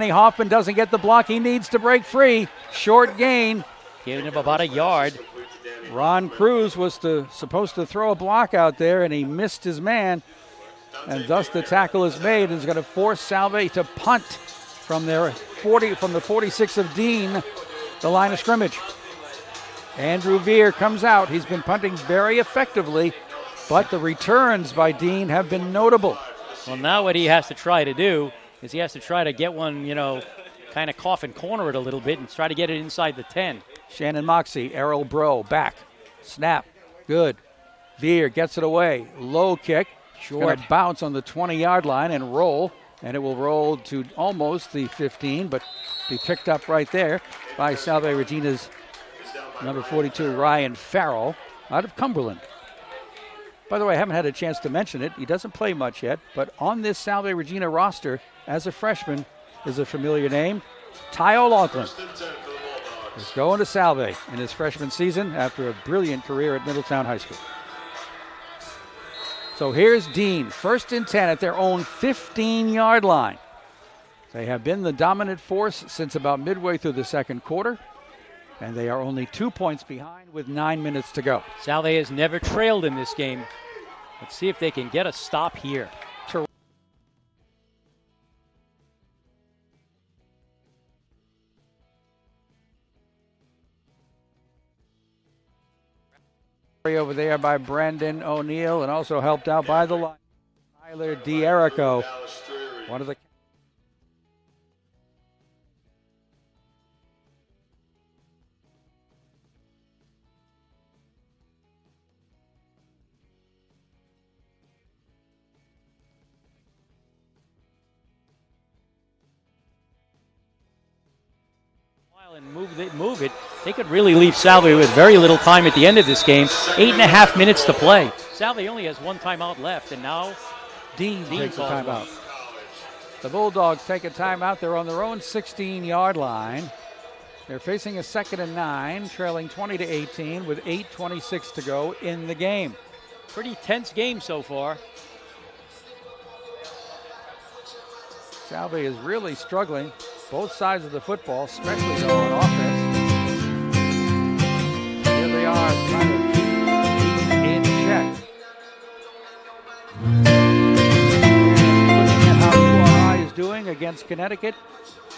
Hoffman doesn't get the block he needs to break free. Short gain. Giving him about a yard. Ron Cruz was supposed to throw a block out there, and he missed his man. And thus the tackle is made, and is going to force Salve to punt from the 46 of Dean, the line of scrimmage. Andrew Veer comes out. He's been punting very effectively, but the returns by Dean have been notable. Well, now what he has to try to do is he has to try to get one, kind of coffin corner it a little bit and try to get it inside the 10. Shannon Moxie, Errol Bro, back. Snap, good. Veer gets it away. Low kick. Going to bounce on the 20-yard line and roll, and it will roll to almost the 15, but be picked up right there by Salve Regina's number 42, Ryan Farrell, out of Cumberland. By the way, I haven't had a chance to mention it. He doesn't play much yet, but on this Salve Regina roster as a freshman is a familiar name, Ty O'Loughlin. He's going to Salve in his freshman season after a brilliant career at Middletown High School. So here's Dean, 1st and 10 at their own 15-yard line. They have been the dominant force since about midway through the second quarter, and they are only 2 points behind with 9 minutes to go. Salve has never trailed in this game. Let's see if they can get a stop here. Over there by Brandon O'Neill, and also helped out by the line. Tyler D'Erico, one of the and move it. They could really leave Salve with very little time at the end of this game. 8.5 minutes to play. Salve only has one timeout left, and now Dean takes a timeout. The Bulldogs take a timeout. They're on their own 16-yard line. They're facing a 2nd and 9, trailing 20-18 with 8:26 to go in the game. Pretty tense game so far. Salve is really struggling. Both sides of the football, especially on offense. Here they are trying to keep in check. Looking at how URI is doing against Connecticut.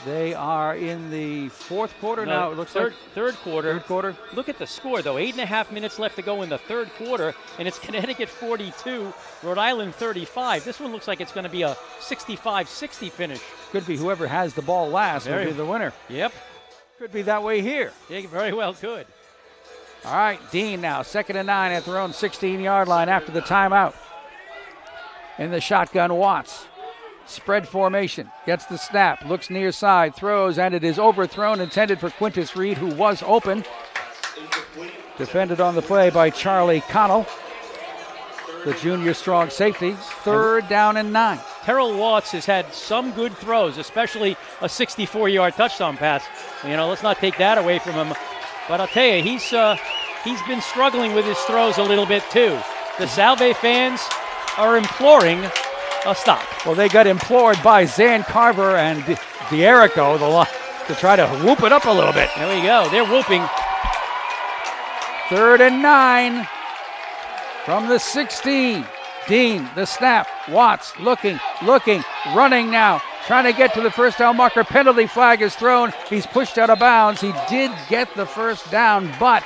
They are in the fourth quarter now. It looks like third quarter. Third quarter. Look at the score, though. 8.5 minutes left to go in the third quarter, and it's Connecticut 42, Rhode Island 35. This one looks like it's going to be a 65-60 finish. Could be whoever has the ball last will be the winner. Yep. Could be that way here. Yeah, very well could. All right, Dean now, 2nd and 9 at their own 16-yard line after the timeout. In the shotgun, Watts. Spread formation, gets the snap, looks near side, throws, and it is overthrown, intended for Quintus Reed, who was open. Defended on the play by Charlie Connell, the junior strong safety. 3rd down and 9. Terrell Watts has had some good throws, especially a 64-yard touchdown pass. Let's not take that away from him. But I'll tell you, he's been struggling with his throws a little bit too. The Salve fans are imploring a stop. Well, they got implored by Zan Carver and D'Erico to try to whoop it up a little bit. There we go. They're whooping. 3rd and 9 from the 16. Dean, the snap. Watts looking, running now. Trying to get to the first down marker. Penalty flag is thrown. He's pushed out of bounds. He did get the first down, but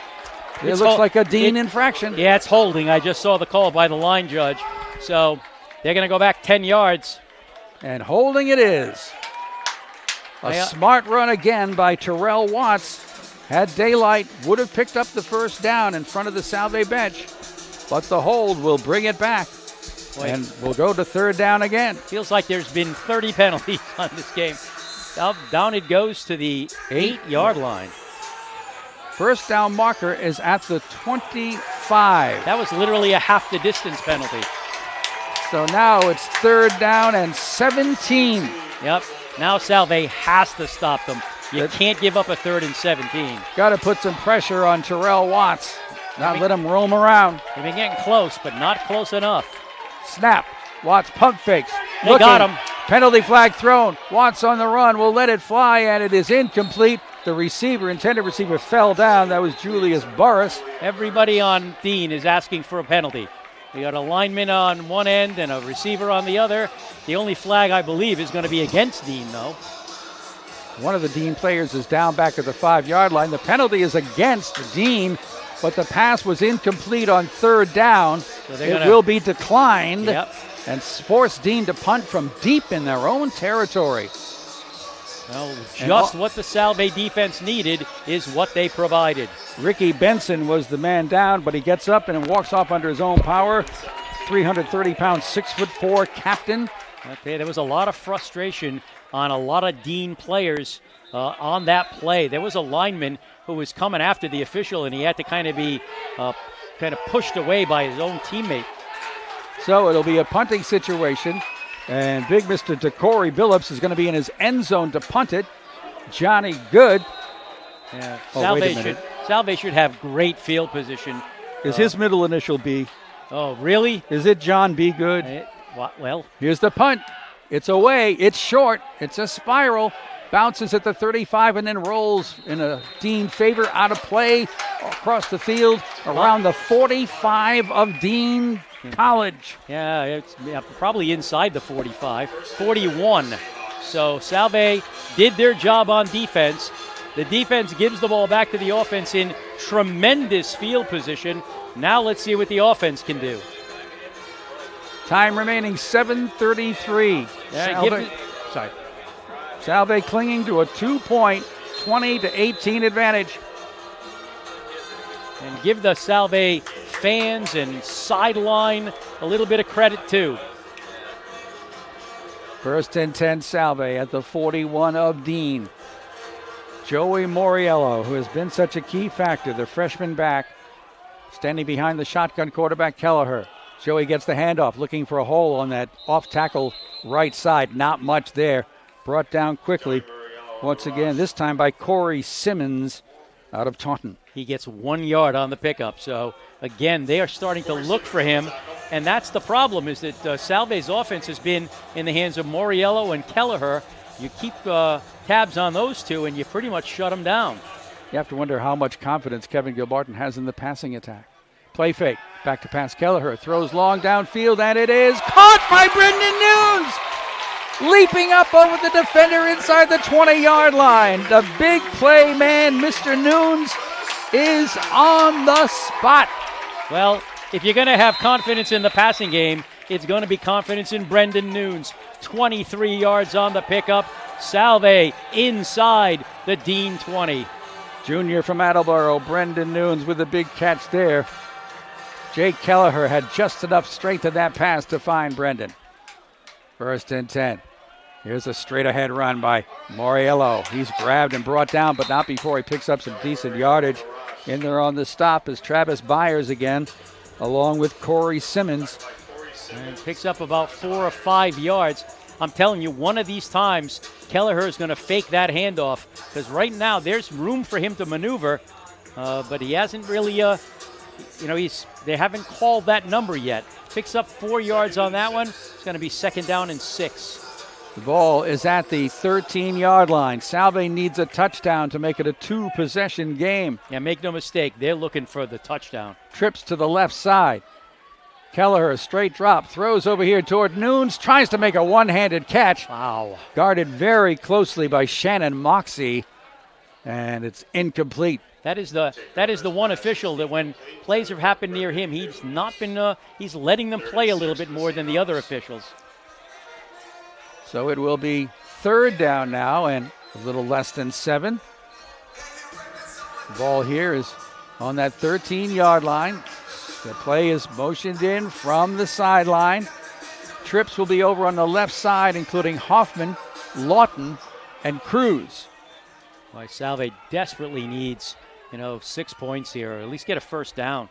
it looks like a Dean infraction. Yeah, it's holding. I just saw the call by the line judge. So they're going to go back 10 yards. And holding it is. A smart run again by Terrell Watts. Had daylight, would have picked up the first down in front of the Salve bench. But the hold will bring it back. And we'll go to 3rd down again. Feels like there's been 30 penalties on this game. Down it goes to the 8-yard line. First down marker is at the 25. That was literally a half the distance penalty. So now it's 3rd down and 17. Yep. Now Salve has to stop them. You can't give up a 3rd and 17. Got to put some pressure on Terrell Watts. Not let him roam around. They've been getting close, but not close enough. Snap. Watts pump fakes. They got him. Penalty flag thrown. Watts on the run will let it fly, and it is incomplete. The receiver, intended receiver, fell down. That was Julius Burris. Everybody on Dean is asking for a penalty. You got a lineman on one end and a receiver on the other. The only flag, I believe, is going to be against Dean, though. One of the Dean players is down back at the 5-yard line. The penalty is against Dean, but the pass was incomplete on third down. So it will be declined and force Dean to punt from deep in their own territory. Well, just what the Salve defense needed is what they provided. Ricky Benson was the man down, but he gets up and walks off under his own power. 330-pound, 6'4" captain. Okay, there was a lot of frustration on a lot of Dean players on that play. There was a lineman who was coming after the official, and he had to kind of be pushed away by his own teammate. So it'll be a punting situation. And big Mr. DeCorey Billups is going to be in his end zone to punt it. Johnny Good. Yeah. Salve should have great field position. Is his middle initial B? Oh, really? Is it John B. Good? Well. Here's the punt. It's away. It's short. It's a spiral. Bounces at the 35 and then rolls in a Dean favor out of play across the field around the 45 of Dean College. Yeah, it's probably inside the 45, 41. So Salve did their job on defense. The defense gives the ball back to the offense in tremendous field position. Now let's see what the offense can do. Time remaining 7:33. Salve clinging to a 2-point, 20-18 advantage. And give the Salve fans and sideline a little bit of credit too. First and 10 Salve at the 41 of Dean. Joey Moriello, who has been such a key factor, the freshman back, standing behind the shotgun quarterback Kelleher. Joey gets the handoff, looking for a hole on that off tackle right side. Not much there. Brought down quickly. Once again, this time by Corey Simmons out of Taunton. He gets 1 yard on the pickup. So, again, they are starting to look for him. And that's the problem, is that Salve's offense has been in the hands of Moriello and Kelleher. You keep tabs on those two, and you pretty much shut them down. You have to wonder how much confidence Kevin Gilbarton has in the passing attack. Play fake. Back to pass. Kelleher throws long downfield, and it is caught by Brendan Nunes! Leaping up over the defender inside the 20-yard line. The big play man, Mr. Nunes, is on the spot. Well, if you're going to have confidence in the passing game, it's going to be confidence in Brendan Nunes. 23 yards on the pickup. Salve inside the Dean 20. Junior from Attleboro, Brendan Nunes with a big catch there. Jake Kelleher had just enough strength in that pass to find Brendan. First and 10. Here's a straight-ahead run by Moriello. He's grabbed and brought down, but not before he picks up some decent yardage. In there on the stop is Travis Byers again, along with Corey Simmons. And picks up about 4 or 5 yards. I'm telling you, one of these times, Kelleher is going to fake that handoff, because right now there's room for him to maneuver, but he hasn't really, they haven't called that number yet. Picks up 4 yards on that one. It's going to be second down and 6. The ball is at the 13-yard line. Salve needs a touchdown to make it a 2-possession game. Yeah, make no mistake, they're looking for the touchdown. Trips to the left side. Kelleher, straight drop, throws over here toward Nunes, tries to make a one-handed catch. Wow. Guarded very closely by Shannon Moxie, and it's incomplete. That is the one official that when plays have happened near him, he's not been, he's letting them play a little bit more than the other officials. So it will be third down now and a little less than 7. The ball here is on that 13-yard line. The play is motioned in from the sideline. Trips will be over on the left side, including Hoffman, Lawton, and Cruz. Boy, Salve desperately needs, 6 points here, or at least get a first down.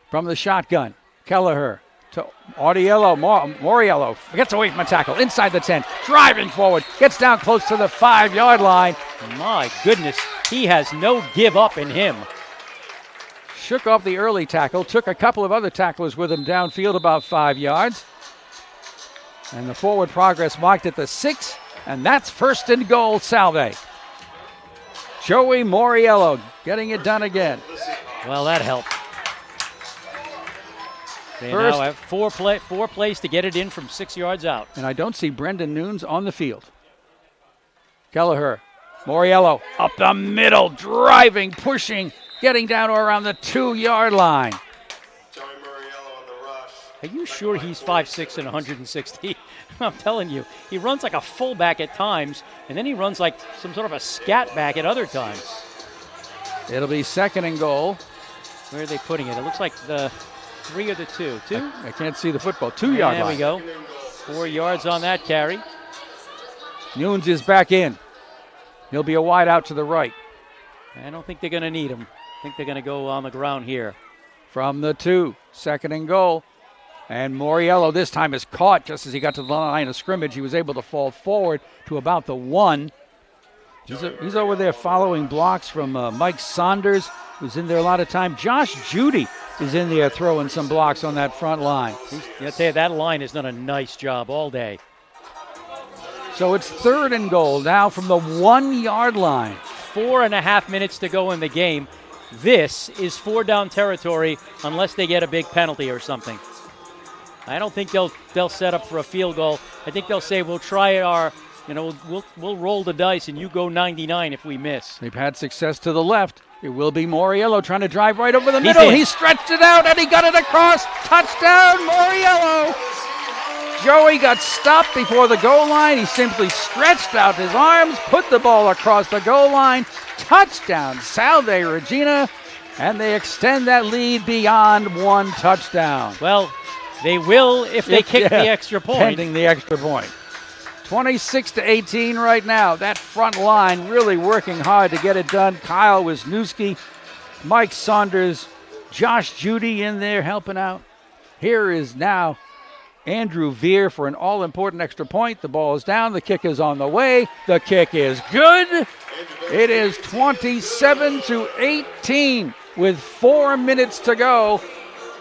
From the shotgun, Kelleher to Moriello gets away from a tackle inside the 10, driving forward, gets down close to the 5-yard line. My goodness, he has no give up in him. Shook off the early tackle, took a couple of other tacklers with him downfield about 5 yards. And the forward progress marked at the 6, and that's first and goal, Salve. Joey Moriello getting it done again. Well, that helped. They First, now have four plays to get it in from 6 yards out. And I don't see Brendan Nunes on the field. Kelleher, Moriello up the middle, driving, pushing, getting down to around the 2-yard line. Are you sure he's 5'6" and 160? I'm telling you, he runs like a fullback at times, and then he runs like some sort of a scat back at other times. It'll be second and goal. Where are they putting it? It looks like the 3 or the 2. 2? I can't see the football. 2-yard line. There we go. 4 yards on that carry. Nunes is back in. He'll be a wide out to the right. I don't think they're going to need him. I think they're going to go on the ground here. From the 2, second and goal. And Moriello this time is caught just as he got to the line of scrimmage. He was able to fall forward to about the 1. He's over there following blocks from Mike Saunders, who's in there a lot of time. Josh Judy is in there throwing some blocks on that front line. I'll tell you, that line has done a nice job all day. So it's third and goal now from the 1-yard line. 4.5 minutes to go in the game. This is 4-down territory unless they get a big penalty or something. I don't think they'll set up for a field goal. I think they'll say we'll try our, we'll roll the dice and you go 99 if we miss. They've had success to the left. It will be Moriello trying to drive right over the middle. He stretched it out and he got it across. Touchdown, Moriello. Joey got stopped before the goal line. He simply stretched out his arms, put the ball across the goal line. Touchdown, Salve Regina. And they extend that lead beyond 1 touchdown. Well, they will if they kick the extra point. Pending the extra point. 26-18 right now. That front line really working hard to get it done. Kyle Wisniewski, Mike Saunders, Josh Judy in there helping out. Here is now Andrew Veer for an all-important extra point. The ball is down. The kick is on the way. The kick is good. It is 27-18 with 4 minutes to go.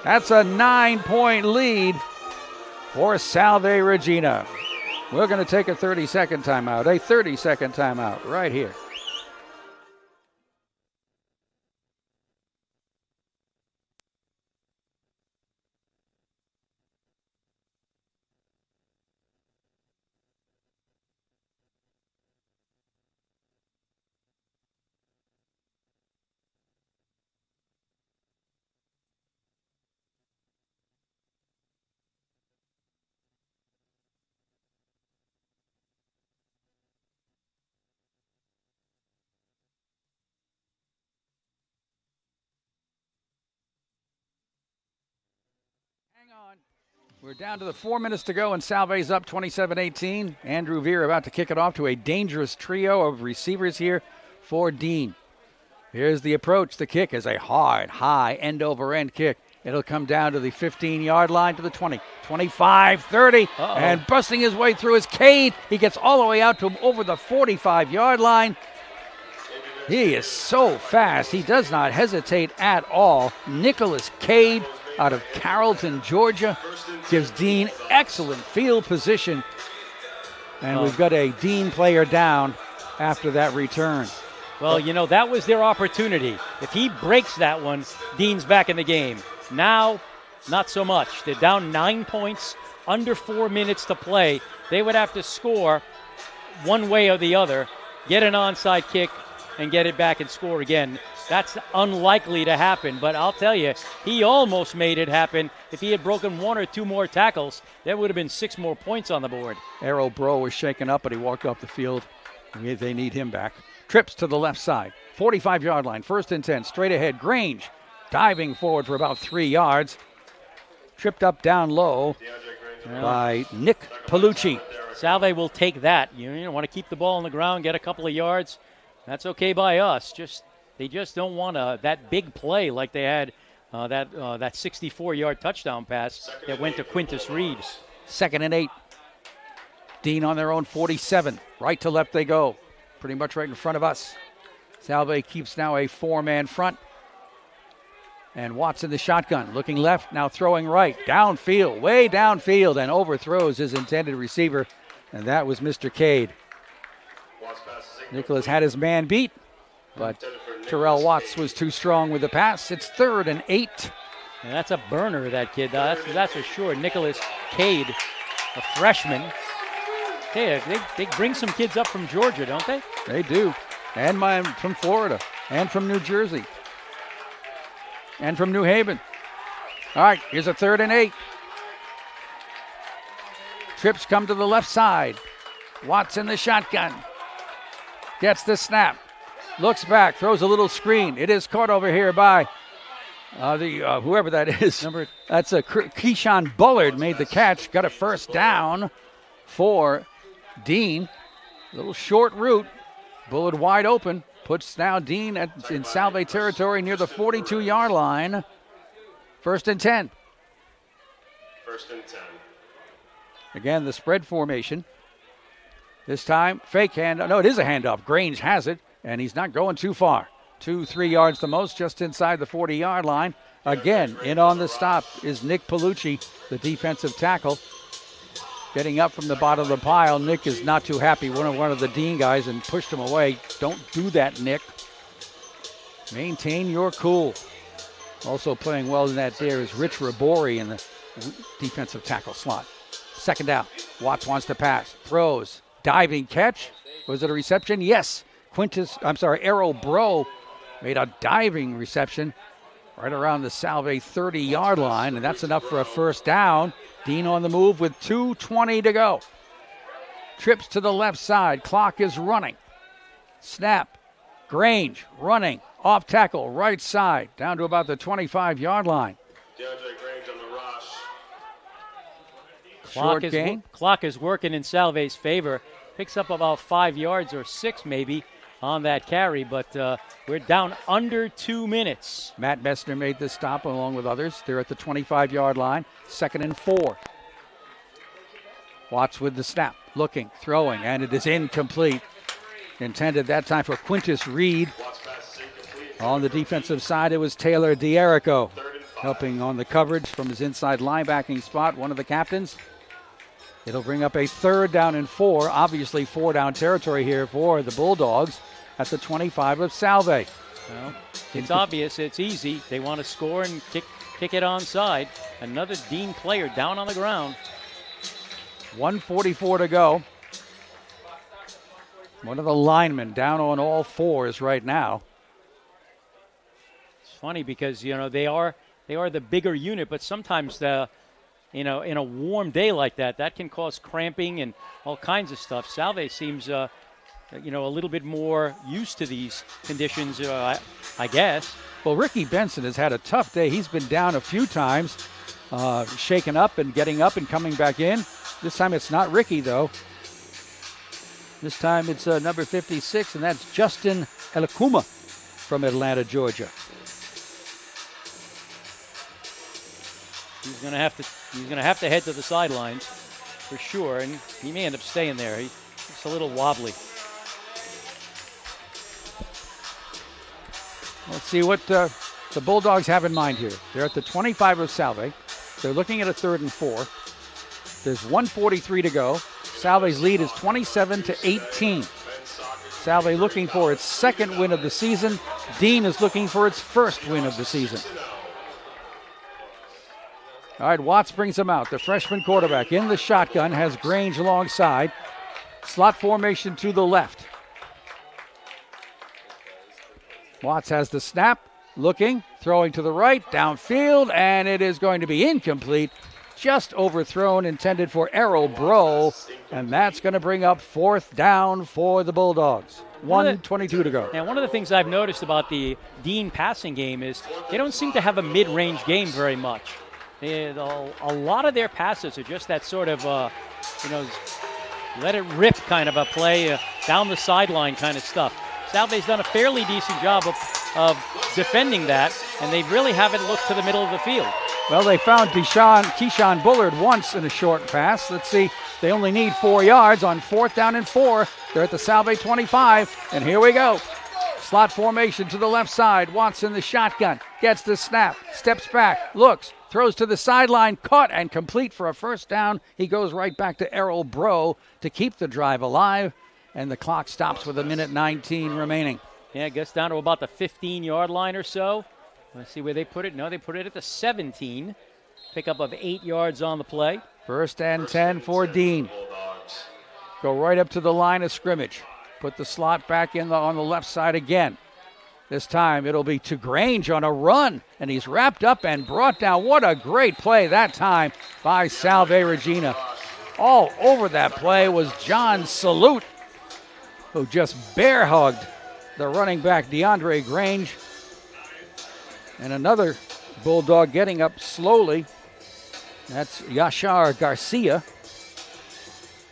That's a 9-point lead for Salve Regina. We're going to take a 30-second timeout. A 30-second timeout right here. We're down to the 4 minutes to go, and Salve's up 27-18. Andrew Veer about to kick it off to a dangerous trio of receivers here for Dean. Here's the approach. The kick is a hard, high, end-over-end kick. It'll come down to the 15-yard line to the 20, 25, 30, and busting his way through is Cade. He gets all the way out to over the 45-yard line. He is so fast. He does not hesitate at all. Nicholas Cade out of Carrollton, Georgia, gives Dean excellent field position. And we've got a Dean player down after that return. Well, that was their opportunity. If he breaks that one, Dean's back in the game. Now, not so much. They're down 9 points, under 4 minutes to play. They would have to score one way or the other, get an onside kick, and get it back and score again. That's unlikely to happen, but I'll tell you, he almost made it happen. If he had broken 1 or 2 more tackles, there would have been 6 more points on the board. Errol Bro was shaken up, but he walked off the field. They need him back. Trips to the left side, 45-yard line, 1st and 10, straight ahead. Grange diving forward for about 3 yards. Tripped up down low by Nick Palucci. Salve will take that. You want to keep the ball on the ground, get a couple of yards. That's okay by us. They just don't want that big play like they had that 64-yard touchdown pass that went to Quintus Reed. 2nd and 8. Dean on their own 47. Right to left they go. Pretty much right in front of us. Salve keeps now a 4-man front. And Watts in the shotgun, looking left, now throwing right, downfield, way downfield, and overthrows his intended receiver, and that was Mr. Cade. Nicholas had his man beat, but Terrell Watts was too strong with the pass. It's 3rd and 8. And that's a burner, that kid. That's for sure. Nicholas Cade, a freshman. Hey, they bring some kids up from Georgia, don't they? They do. And from Florida, and from New Jersey, and from New Haven. All right, here's a 3rd and 8. Trips come to the left side. Watts in the shotgun. Gets the snap. Looks back, throws a little screen. It is caught over here by whoever that is. That's Keyshawn Bullard made the catch. Got a first down for Dean. A little short route. Bullard wide open. Puts now Dean in Salve territory near the 42-yard line. 1st and 10. 1st and 10. Again, the spread formation. This time, fake hand. No, it is a handoff. Grange has it, and he's not going too far. 2-3 yards the most, just inside the 40-yard line. Again, in on the stop is Nick Palucci, the defensive tackle. Getting up from the bottom of the pile. Nick is not too happy. One of the Dean guys and pushed him away. Don't do that, Nick. Maintain your cool. Also playing well in that there is Rich Rabori in the defensive tackle slot. 2nd down. Watts wants to pass. Throws. Diving catch. Was it a reception? Yes. Errol Bro made a diving reception right around the Salve 30-yard line, and that's enough for a first down. Dean on the move with 2:20 to go. Trips to the left side. Clock is running. Snap. Grange running. Off tackle, right side, down to about the 25-yard line. DeAndre Grange on the rush. Clock is working in Salve's favor. Picks up about 5 yards or 6 maybe on that carry, but we're down under 2 minutes. Matt Messner made this stop along with others. They're at the 25-yard line. 2nd and 4. Watts with the snap, looking, throwing, and it is incomplete. Intended that time for Quintus Reed. On the defensive side, it was Taylor D'Erico helping on the coverage from his inside linebacking spot, one of the captains. It'll bring up a 3rd down and 4. Obviously 4-down territory here for the Bulldogs at the 25 of Salve. Well, it's obvious. It's easy. They want to score and kick it onside. Another Dean player down on the ground. 1:44 to go. One of the linemen down on all fours right now. It's funny because, they are the bigger unit, but sometimes in a warm day like that can cause cramping and all kinds of stuff. Salve seems, a little bit more used to these conditions, I guess. Well, Ricky Benson has had a tough day. He's been down a few times, shaken up and getting up and coming back in. This time it's not Ricky, though. This time it's number 56, and that's Justin Elikuma from Atlanta, Georgia. He's going to have to head to the sidelines for sure, and he may end up staying there. He's a little wobbly. Let's see what the Bulldogs have in mind here. They're at the 25 of Salve. They're looking at a 3rd and 4. There's 1:43 to go. Salve's lead is 27-18. Salve looking for its 2nd win of the season. Dean is looking for its 1st win of the season. All right, Watts brings him out. The freshman quarterback in the shotgun has Grange alongside. Slot formation to the left. Watts has the snap, looking, throwing to the right, downfield, and it is going to be incomplete. Just overthrown, intended for Errol Bro, and that's going to bring up 4th down for the Bulldogs. 1:22 to go. Now, one of the things I've noticed about the Dean passing game is they don't seem to have a mid-range game very much. A lot of their passes are just that sort of, let it rip kind of a play, down the sideline kind of stuff. Salve's done a fairly decent job of defending that, and they really haven't looked to the middle of the field. Well, they found Keyshawn Bullard once in a short pass. Let's see. They only need 4 yards on 4th down and 4. They're at the Salve 25, and here we go. Slot formation to the left side. Watts in the shotgun. gets the snap, steps back, looks, throws to the sideline, caught and complete for a first down. He goes right back to Errol Bro to keep the drive alive, and the clock stops with 1:19 remaining. Yeah, it gets down to about the 15-yard line or so. Let's see where they put it. No, they put it at the 17. Pickup of 8 yards on the play. First and 10 for Dean. Go right up to the line of scrimmage. Put the slot back in on the left side again. This time it'll be to Grange on a run, and he's wrapped up and brought down. What a great play that time by Salve Regina. All over that play was John Salute, who just bear hugged the running back DeAndre Grange. And another Bulldog getting up slowly. That's Yashar Garcia.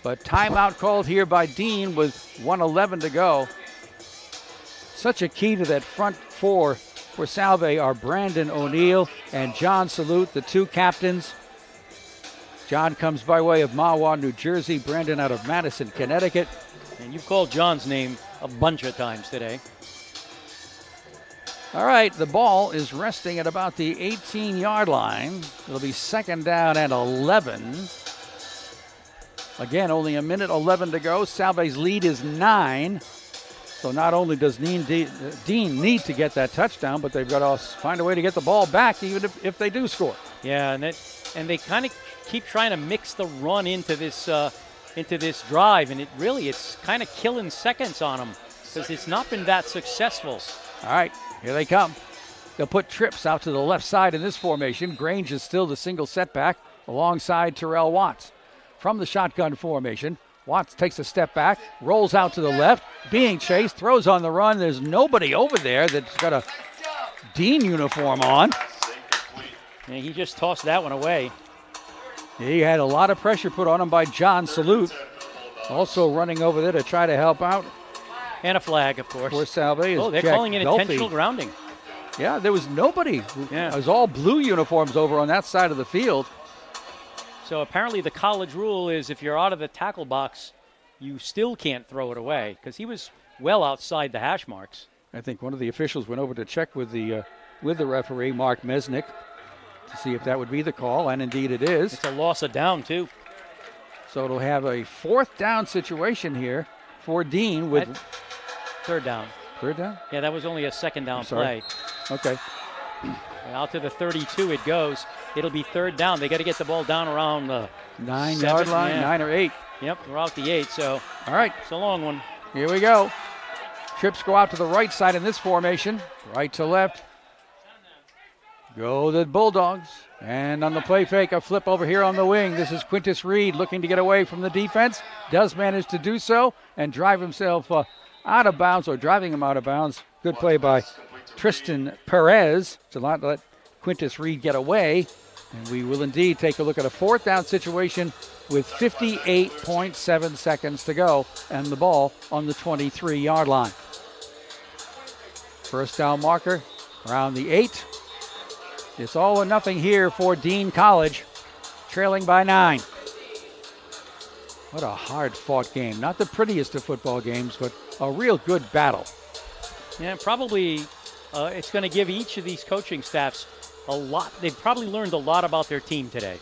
But timeout called here by Dean with 1:11 to go. Such a key to that front four for Salve are Brandon O'Neill and John Salute, the two captains. John comes by way of Mahwah, New Jersey. Brandon out of Madison, Connecticut. And you've called John's name a bunch of times today. All right, the ball is resting at about the 18-yard line. It'll be second down and 11. Again, only 1:11 to go. Salve's lead is 9. So not only does Dean need to get that touchdown, but they've got to find a way to get the ball back even if they do score. Yeah, and they kind of keep trying to mix the run into this drive, and it's kind of killing seconds on them because it's not been that successful. All right, here they come. They'll put trips out to the left side in this formation. Grange is still the single setback alongside Terrell Watts. From the shotgun formation, Watts takes a step back, rolls out to the left, being chased, throws on the run. There's nobody over there that's got a Dean uniform on. And he just tossed that one away. He had a lot of pressure put on him by John Salute. Also running over there to try to help out. And a flag, of course. For Salve is they're Jack calling it Duffy. intentional grounding. Yeah, there was nobody. Yeah. It was all blue uniforms over on that side of the field. So apparently the college rule is if you're out of the tackle box, you still can't throw it away because he was well outside the hash marks. I think one of the officials went over to check with the referee, Mark Mesnick, to see if that would be the call, and indeed it is. It's a loss of down, too. So it'll have a fourth down situation here for Dean with... Third down. Third down? Yeah, that was only a second down play. Okay. And out to the 32 it goes. It'll be third down. They got to get the ball down around the 9-yard line, yeah. 9 or 8. Yep, we're out the 8, so all right. It's a long one. Here we go. Trips go out to the right side in this formation. Right to left. Go the Bulldogs. And on the play fake, a flip over here on the wing. This is Quintus Reed looking to get away from the defense. Does manage to do so and drive himself out of bounds, or driving him out of bounds. Good play by Tristan Perez to not let Quintus Reed get away. And we will indeed take a look at a fourth down situation with 58.7 seconds to go and the ball on the 23-yard line. First down marker around the 8. It's all or nothing here for Dean College, trailing by 9. What a hard-fought game. Not the prettiest of football games, but a real good battle. Yeah, probably it's going to give each of these coaching staffs a lot. They've probably learned a lot about their team today.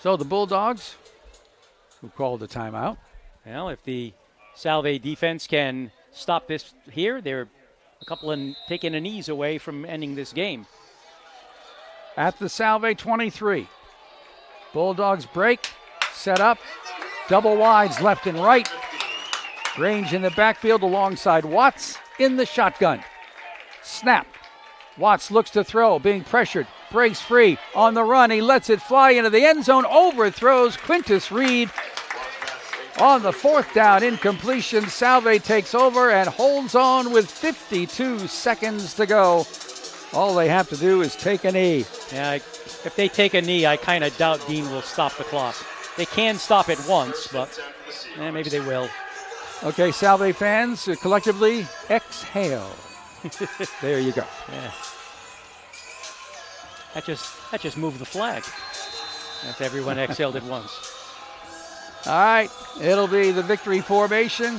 So the Bulldogs, who called the timeout. Well, if the Salve defense can stop this here, they're a couple and taking an ease away from ending this game. At the Salve 23. Bulldogs break, set up, double wides left and right. Grange in the backfield alongside Watts in the shotgun. Snap. Watts looks to throw, being pressured, breaks free on the run. He lets it fly into the end zone, overthrows Quintus Reed. On the fourth down, incompletion. Salve takes over and holds on with 52 seconds to go. All they have to do is take a knee. Yeah, if they take a knee, I kind of doubt Dean will stop the clock. They can stop it once, but maybe they will. Okay, Salve fans, collectively exhale. There you go. Yeah. That just moved the flag. If everyone exhaled at once. All right, it'll be the victory formation.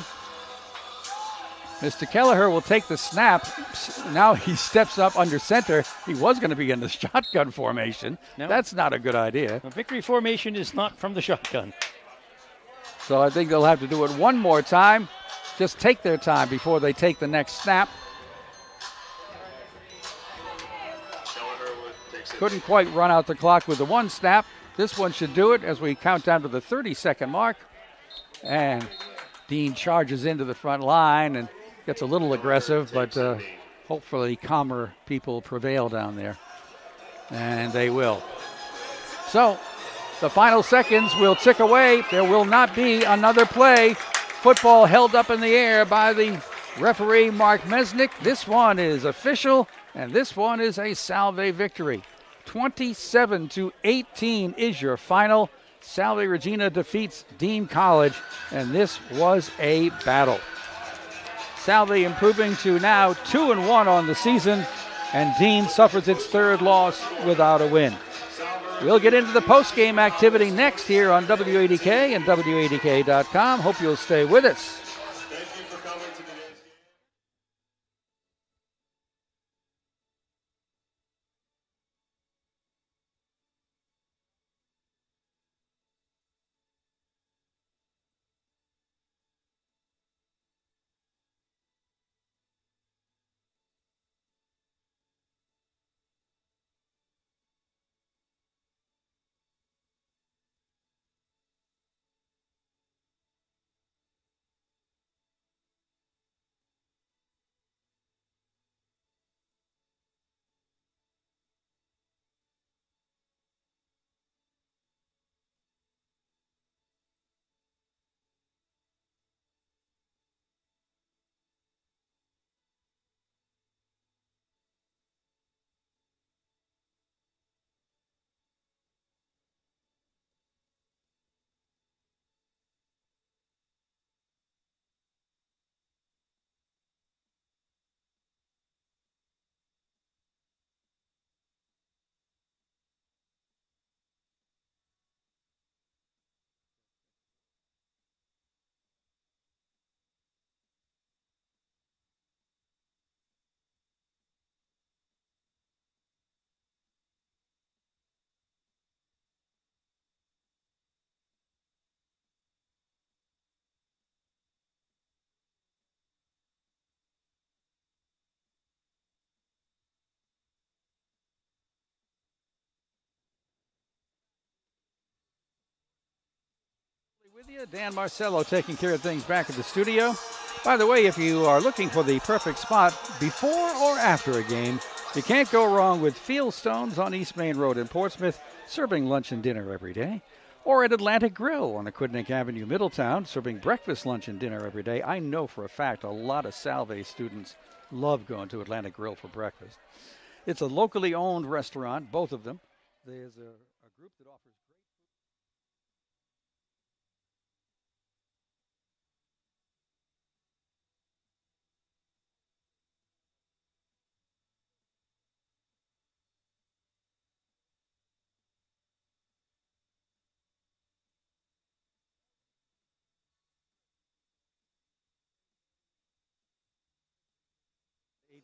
Mr. Kelleher will take the snap. Now he steps up under center. He was going to be in the shotgun formation. No. That's not a good idea. The victory formation is not from the shotgun. So I think they'll have to do it one more time. Just take their time before they take the next snap. Couldn't quite run out the clock with the one snap. This one should do it as we count down to the 30-second mark. And Dean charges into the front line and gets a little aggressive, but hopefully calmer people prevail down there. And they will. So the final seconds will tick away. There will not be another play. Football held up in the air by the referee, Mark Mesnick. This one is official, and this one is a Salve victory. 27-18 is your final. Salve Regina defeats Dean College, and this was a battle. Salve improving to now 2-1 on the season, and Dean suffers its third loss without a win. We'll get into the post-game activity next here on WADK and WADK.com. Hope you'll stay with us. Thank you for coming to today's game. With you, Dan Marcello taking care of things back at the studio. By the way, if you are looking for the perfect spot before or after a game, you can't go wrong with Fieldstones on East Main Road in Portsmouth, serving lunch and dinner every day. Or at Atlantic Grill on Aquidneck Avenue, Middletown, serving breakfast, lunch, and dinner every day. I know for a fact a lot of Salve students love going to Atlantic Grill for breakfast. It's a locally owned restaurant, both of them. There's a group that offers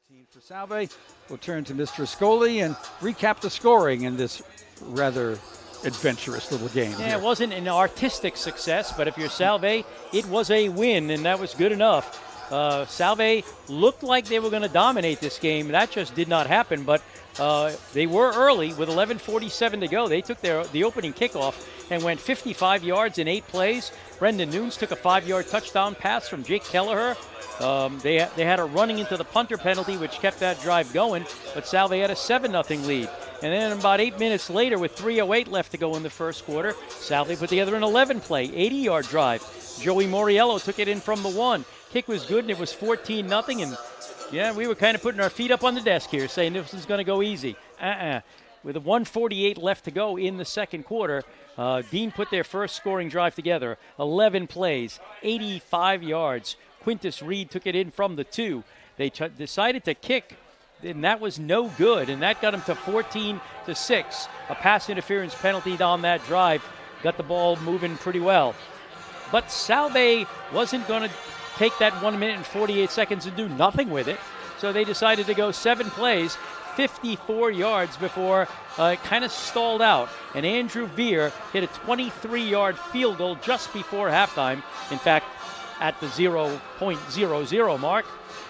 18 for Salve. We'll turn to Mr. Ascoli and recap the scoring in this rather adventurous little game. Yeah, here. It wasn't an artistic success, but if you're Salve, it was a win, and that was good enough. Salve looked like they were going to dominate this game. That just did not happen, but they were early with 11:47 to go. They took the opening kickoff and went 55 yards in 8 plays. Brendan Nunes took a 5-yard touchdown pass from Jake Kelleher. They had a running into the punter penalty, which kept that drive going, but Salve had a 7-0 lead. And then about 8 minutes later, with 3:08 left to go in the first quarter, Salve put together an 11-play, 80-yard drive. Joey Moriello took it in from the 1. Kick was good, and it was 14-0. And yeah, we were kind of putting our feet up on the desk here, saying this is going to go easy. With a 1:48 left to go in the second quarter, Dean put their first scoring drive together. 11 plays, 85 yards. Quintus Reed took it in from the 2. They decided to kick, and that was no good, and that got them to 14-6. A pass interference penalty on that drive got the ball moving pretty well. But Salve wasn't going to take that 1 minute and 48 seconds and do nothing with it. So they decided to go 7 plays, 54 yards before it kind of stalled out. And Andrew Veer hit a 23-yard field goal just before halftime. In fact, at the 0.00 mark,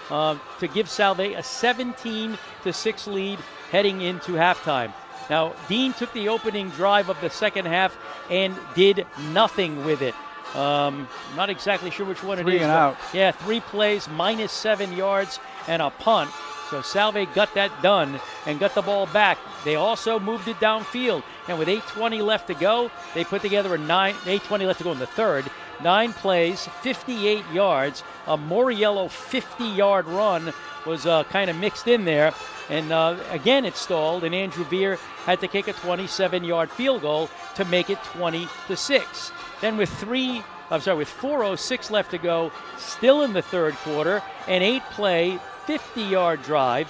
to give Salve a 17-6 lead heading into halftime. Now, Dean took the opening drive of the second half and did nothing with it. Not exactly sure which one it is. 3 and out. Yeah, 3 plays, -7 yards, and a punt. So Salve got that done and got the ball back. They also moved it downfield. And with 8:20 left to go, they put together 8:20 left to go in the third. 9 plays, 58 yards. A Moriello 50-yard run was kind of mixed in there. And again, it stalled, and Andrew Veer had to kick a 27-yard field goal to make it 20-6. Then with 4:06 left to go, still in the third quarter, an 8-play, 50-yard drive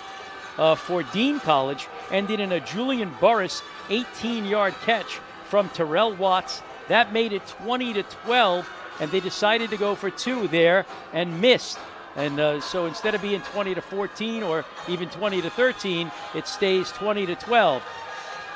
for Dean College ended in a Julian Burris 18-yard catch from Terrell Watts. That made it 20-12, and they decided to go for 2 there and missed. And so instead of being 20-14 or even 20-13, it stays 20-12.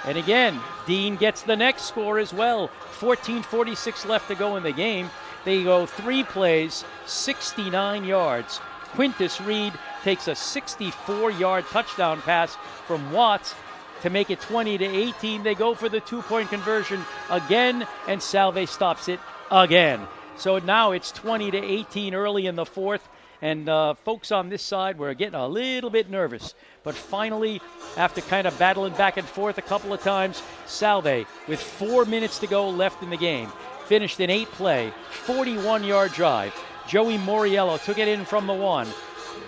And again, Dean gets the next score as well. 14:46 left to go in the game. They go 3 plays, 69 yards. Quintus Reed takes a 64-yard touchdown pass from Watts to make it 20-18. They go for the 2-point conversion again, and Salve stops it again. So now it's 20-18 early in the fourth. And folks on this side were getting a little bit nervous. But finally, after kind of battling back and forth a couple of times, Salve, with 4 minutes to go left in the game, finished an 8-play, 41-yard drive. Joey Moriello took it in from the 1.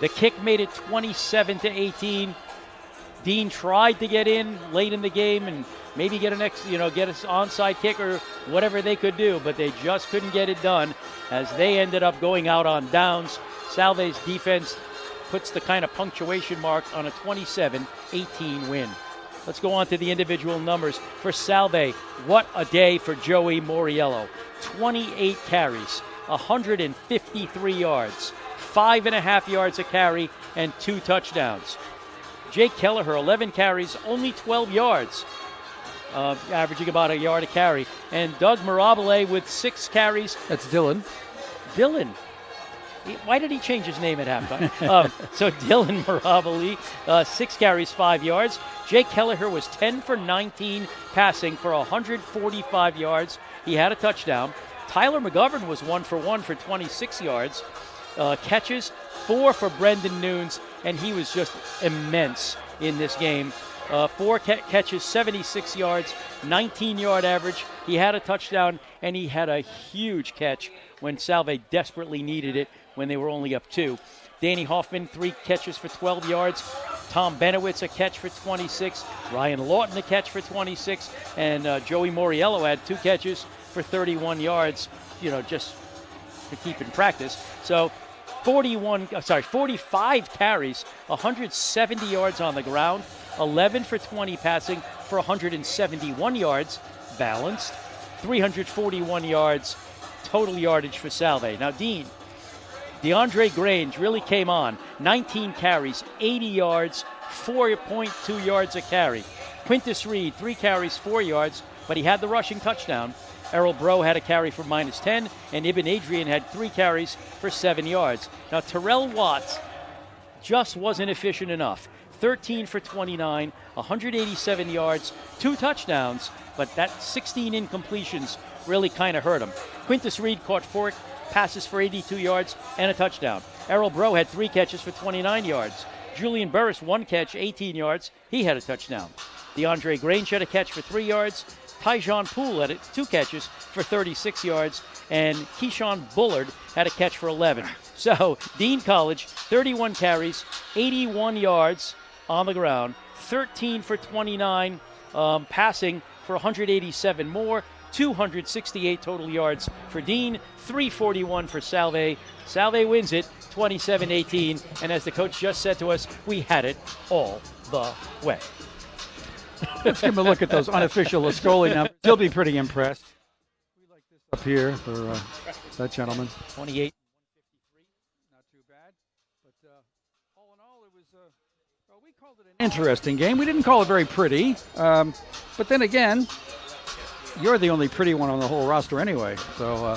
The kick made it 27-18. Dean tried to get in late in the game and maybe get an onside kick or whatever they could do, but they just couldn't get it done as they ended up going out on downs. Salve's defense puts the kind of punctuation mark on a 27-18 win. Let's go on to the individual numbers. For Salve, what a day for Joey Moriello. 28 carries, 153 yards, 5.5 yards a carry, and 2 touchdowns. Jake Kelleher, 11 carries, only 12 yards, averaging about a yard a carry. And Doug Mirabile with 6 carries. That's Dylan. Dylan. Why did he change his name at halftime? So Dylan Mirabile, 6 carries, 5 yards. Jake Kelleher was 10 for 19 passing for 145 yards. He had a touchdown. Tyler McGovern was 1 for 1 for 26 yards. Catches, 4 for Brendan Nunes, and he was just immense in this game. 4 catches, 76 yards, 19-yard average. He had a touchdown, and he had a huge catch when Salve desperately needed it when they were only up 2. Danny Hoffman, 3 catches for 12 yards. Tom Benowitz, a catch for 26. Ryan Lawton, a catch for 26. And Joey Moriello had 2 catches for 31 yards, just to keep in practice. So 45 carries, 170 yards on the ground, 11 for 20 passing for 171 yards, balanced, 341 yards, total yardage for Salve. Now, DeAndre Grange really came on. 19 carries, 80 yards, 4.2 yards a carry. Quintus Reed, 3 carries, 4 yards, but he had the rushing touchdown. Errol Bro had a carry for -10, and Ibn Adrian had 3 carries for 7 yards. Now, Terrell Watts just wasn't efficient enough. 13 for 29, 187 yards, 2 touchdowns, but that 16 incompletions really kind of hurt him. Quintus Reed caught 4 passes for 82 yards and a touchdown. Errol Bro had 3 catches for 29 yards. Julian Burris, 1 catch, 18 yards. He had a touchdown. DeAndre Grange had a catch for 3 yards. Tyjon Poole had 2 catches for 36 yards. And Keyshawn Bullard had a catch for 11. So, Dean College, 31 carries, 81 yards on the ground, 13 for 29 passing for 187 more, 268 total yards for Dean, 341 for Salve. Salve wins it 27-18, and as the coach just said to us, we had it all the way. Let's give him a look at those unofficial Lascoli numbers. He'll be pretty impressed. We like this up here for that gentleman. 28. Interesting game. We didn't call it very pretty, but then again, you're the only pretty one on the whole roster anyway. So,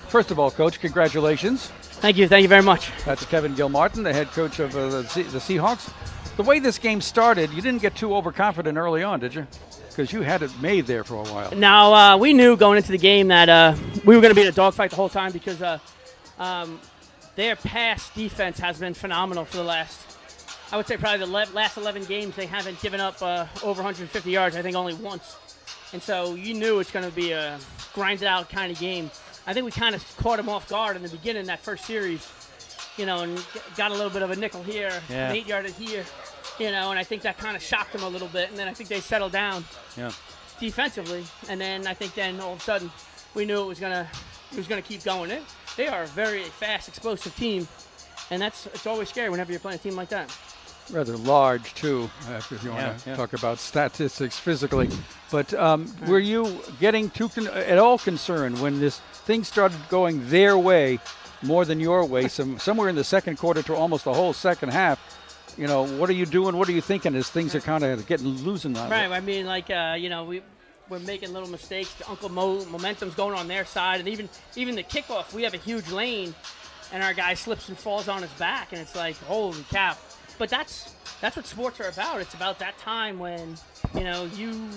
first of all, Coach, congratulations. Thank you very much. That's Kevin Gilmartin, the head coach of the Seahawks. The way this game started, you didn't get too overconfident early on, did you? Because you had it made there for a while. Now, we knew going into the game that we were going to be in a dogfight the whole time because their pass defense has been phenomenal for the last, I would say probably the last 11 games. They haven't given up over 150 yards, I think only once. And so you knew it's going to be a grinded-out kind of game. I think we kind of caught them off guard in the beginning, that first series, and got a little bit of a nickel here, an 8-yarder here, and I think that kind of shocked them a little bit. And then I think they settled down defensively. And then I think all of a sudden we knew it was gonna keep going. They are a very fast, explosive team, and it's always scary whenever you're playing a team like that. Rather large, too, if you want to talk about statistics physically. But were you getting at all concerned when this thing started going their way more than your way, somewhere in the second quarter to almost the whole second half? What are you doing? What are you thinking as things are kind of getting losing on Right. I mean, we're making little mistakes. The Uncle Mo momentum's going on their side, and even the kickoff, we have a huge lane, and our guy slips and falls on his back, and it's like, holy cow. But that's what sports are about. It's about that time when, you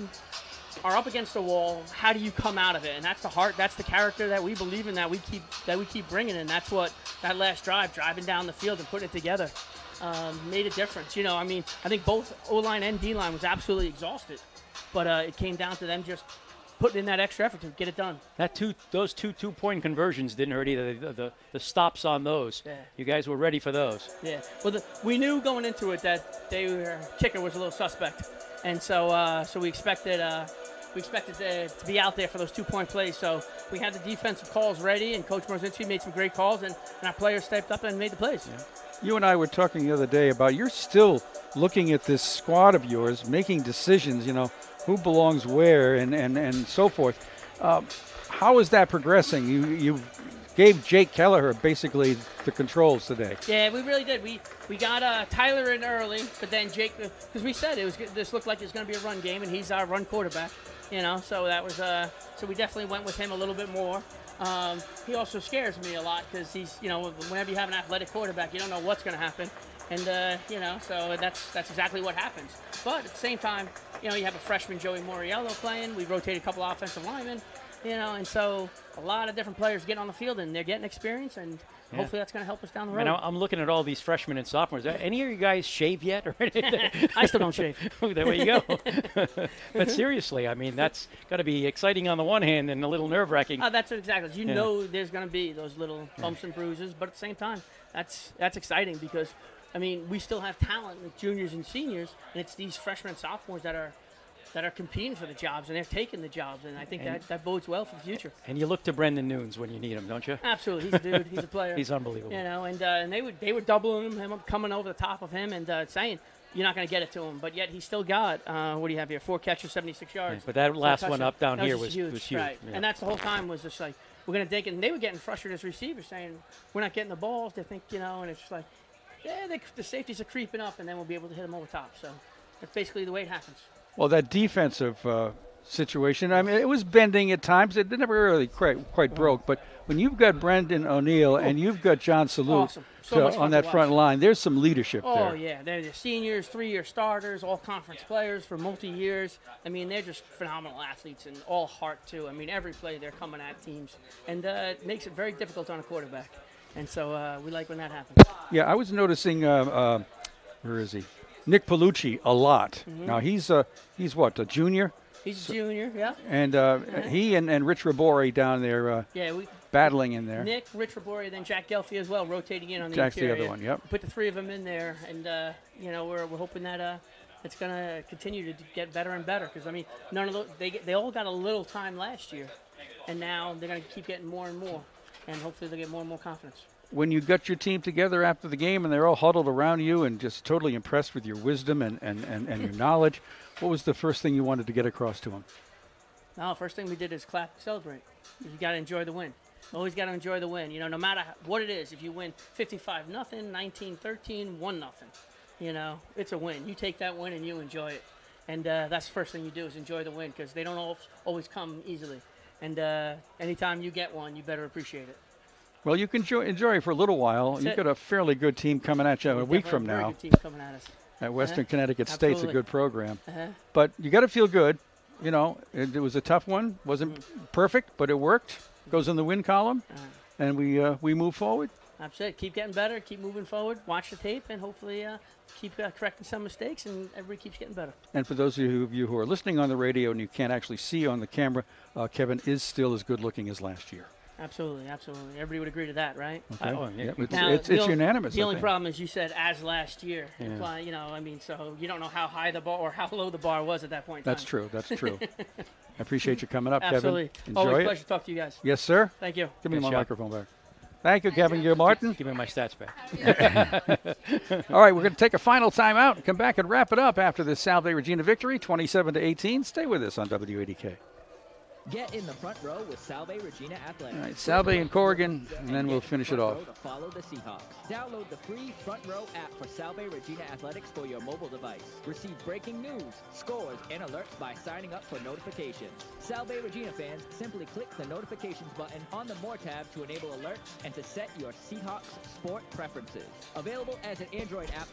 are up against the wall. How do you come out of it? And that's the heart. That's the character that we believe in. That we keep bringing in. That's what that last driving down the field and putting it together, made a difference. I think both O-line and D-line was absolutely exhausted, but it came down to them just putting in that extra effort to get it done. Those two-point conversions didn't hurt either. The stops on those. Yeah. You guys were ready for those. Yeah. Well, we knew going into it that their kicker was a little suspect, and so we expected to be out there for those 2-point plays. So we had the defensive calls ready, and Coach Morzinski made some great calls, and our players stepped up and made the plays. Yeah. You and I were talking the other day about you're still looking at this squad of yours, making decisions, who belongs where and so forth. How is that progressing? You gave Jake Kelleher basically the controls today. Yeah, we really did. We got Tyler in early, but then Jake, because we said this looked like it was going to be a run game, and he's our run quarterback. So that was so we definitely went with him a little bit more. He also scares me a lot because he's, whenever you have an athletic quarterback, you don't know what's going to happen. And, so that's exactly what happens. But at the same time, you have a freshman, Joey Moriello, playing. We rotated a couple offensive linemen, and so a lot of different players getting on the field, and they're getting experience, and hopefully that's going to help us down the road. I'm looking at all these freshmen and sophomores. Any of you guys shave yet? Or I still don't shave. There you go. But seriously, that's got to be exciting on the one hand and a little nerve-wracking. That's exactly. You know there's going to be those little bumps and bruises, but at the same time, that's exciting because – we still have talent with juniors and seniors, and it's these freshmen and sophomores that are competing for the jobs, and they're taking the jobs, and I think that bodes well for the future. And you look to Brendan Nunes when you need him, don't you? Absolutely. He's a dude. He's a player. He's unbelievable. And they were doubling him up, coming over the top of him, and saying, you're not going to get it to him. But yet he still got, what do you have here, 4 catches, 76 yards. Yeah, but that last one up down here was huge. Right. Yeah. And that's the whole time was just like, we're going to take it. And they were getting frustrated as receivers, saying, we're not getting the balls. They think, and it's just like, the safeties are creeping up, and then we'll be able to hit them over top. So that's basically the way it happens. Well, that defensive situation, it was bending at times. It never really quite broke. But when you've got Brendan O'Neill and you've got John Salute on that front line, there's some leadership there. Oh, yeah. They're the seniors, 3-year starters, all conference players for multi-years. They're just phenomenal athletes and all heart, too. Every play they're coming at teams. And it makes it very difficult on a quarterback. And so we like when that happens. Yeah, I was noticing, where is he? Nick Palucci a lot. Mm-hmm. Now, he's what, a junior? He's a junior, yeah. And he and Rich Rabori down there battling in there. Nick, Rich Rabori, then Jack Gelfie as well, rotating in on the Jack's interior. the other one, yep. Put the 3 of them in there, and, we're hoping that it's going to continue to get better and better. Because, none of those, they all got a little time last year, and now they're going to keep getting more and more. And hopefully they'll get more and more confidence. When you got your team together after the game and they're all huddled around you and just totally impressed with your wisdom and your knowledge, what was the first thing you wanted to get across to them? No, first thing we did is clap, celebrate. You got to enjoy the win. Always got to enjoy the win. No matter what it is, if you win 55-0, 19-13, 1-0. you know, it's a win. You take that win and you enjoy it. And that's the first thing you do is enjoy the win because they don't always come easily. And anytime you get one, you better appreciate it. Well, you can enjoy it for a little while. You've got a fairly good team coming at you a week from Very now. good team coming at us. At Western Connecticut State's a Absolutely. good program. Uh-huh. But you got to feel good. You know, it was a tough one. Wasn't perfect, but it worked. Goes in the win column, and we move forward. That's it. Keep getting better. Keep moving forward. Watch the tape, and hopefully keep correcting some mistakes, and everybody keeps getting better. And for those of you who are listening on the radio and you can't actually see on the camera, Kevin is still as good looking as last year. Absolutely, absolutely. Everybody would agree to that, right? Okay. Oh, yeah. It's unanimous. The I only think. problem is you said as last year. Yeah. You know, I mean, so you don't know how high the bar or how low the bar was at that point in That's time. true. That's true. I appreciate you coming up, Absolutely. Kevin. Always Enjoy a it. pleasure to talk to you guys. Yes, sir. Thank you. Give me Good my shot. microphone back. Thank you, Kevin Martin. Give me my stats back. All right, we're going to take a final timeout and come back and wrap it up after this Salve Regina victory, 27-18. Stay with us on WADK. Get in the front row with Salve Regina Athletics. All right, Salve and Corrigan, and then we'll finish it off. To follow the Seahawks. Download the free Front Row app for Salve Regina Athletics for your mobile device. Receive breaking news, scores, and alerts by signing up for notifications. Salve Regina fans, simply click the notifications button on the More tab to enable alerts and to set your Seahawks sport preferences. Available as an Android app